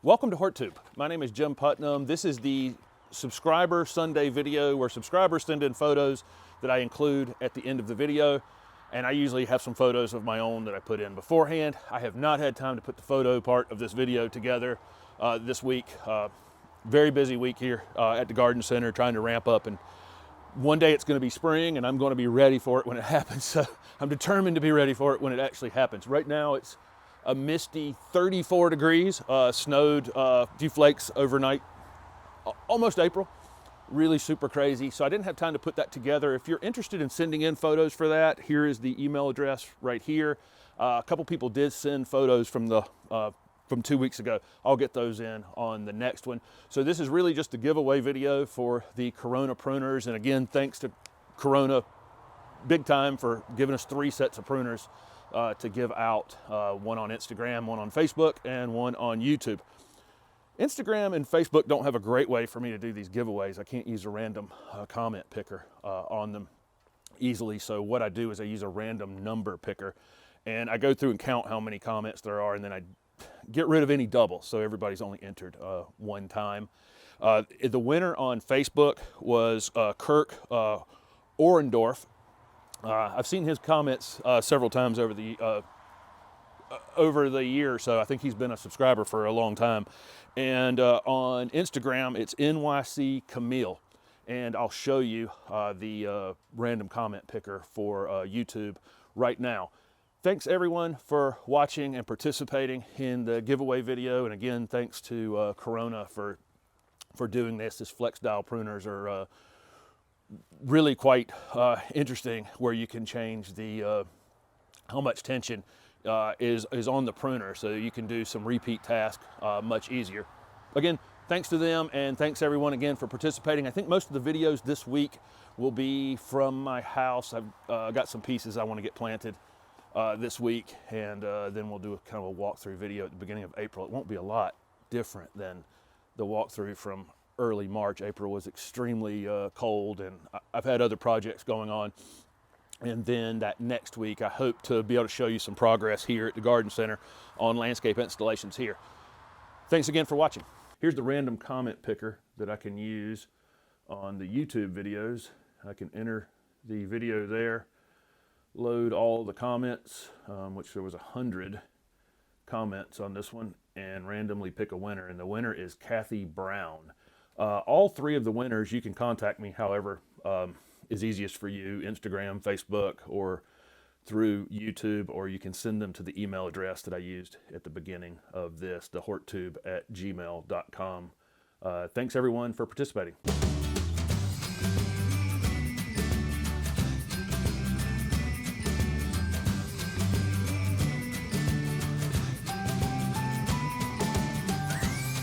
Welcome to HortTube. My name is Jim Putnam. This is the subscriber Sunday video where subscribers send in photos that I include at the end of the video. And I usually have some photos of my own that I put in beforehand. I have not had time to put the photo part of this video together this week. Very busy week here at the garden center trying to ramp up, and one day it's going to be spring and I'm going to be ready for it when it happens. So I'm determined to be ready for it when it actually happens. Right now it's a misty 34 degrees, snowed a few flakes overnight, almost April. Really super crazy. So I didn't have time to put that together. If you're interested in sending in photos for that, here is the email address right here. A couple people did send photos from 2 weeks ago. I'll get those in on the next one. So this is really just a giveaway video for the Corona pruners. And again, thanks to Corona big time for giving us 3 sets of pruners to give out, one on Instagram, one on Facebook, and one on YouTube. Instagram and Facebook don't have a great way for me to do these giveaways. I can't use a random comment picker on them easily. So what I do is I use a random number picker, and I go through and count how many comments there are, and then I get rid of any doubles, so everybody's only entered one time. The winner on Facebook was Kirk Orendorf. I've seen his comments several times over the year or so. I think he's been a subscriber for a long time. And on Instagram, it's NYC Camille. And I'll show you the random comment picker for YouTube right now. Thanks everyone for watching and participating in the giveaway video. And again, thanks to Corona for doing this. This FlexDIAL pruners are really quite interesting, where you can change the how much tension is on the pruner, so you can do some repeat tasks much easier. Again, thanks to them, and thanks everyone again for participating. I think most of the videos this week will be from my house. I've got some pieces I want to get planted this week, and then we'll do a kind of a walkthrough video at the beginning of April. It won't be a lot different than the walkthrough from early March. April was extremely cold, and I've had other projects going on. And then that next week, I hope to be able to show you some progress here at the garden center on landscape installations here. Thanks again for watching. Here's the random comment picker that I can use on the YouTube videos. I can enter the video there, load all the comments, which there was 100 comments on this one, and randomly pick a winner. And the winner is Kathy Brown. All 3 of the winners, you can contact me however is easiest for you, Instagram, Facebook, or through YouTube, or you can send them to the email address that I used at the beginning of this, the horttube@gmail.com. Thanks everyone for participating.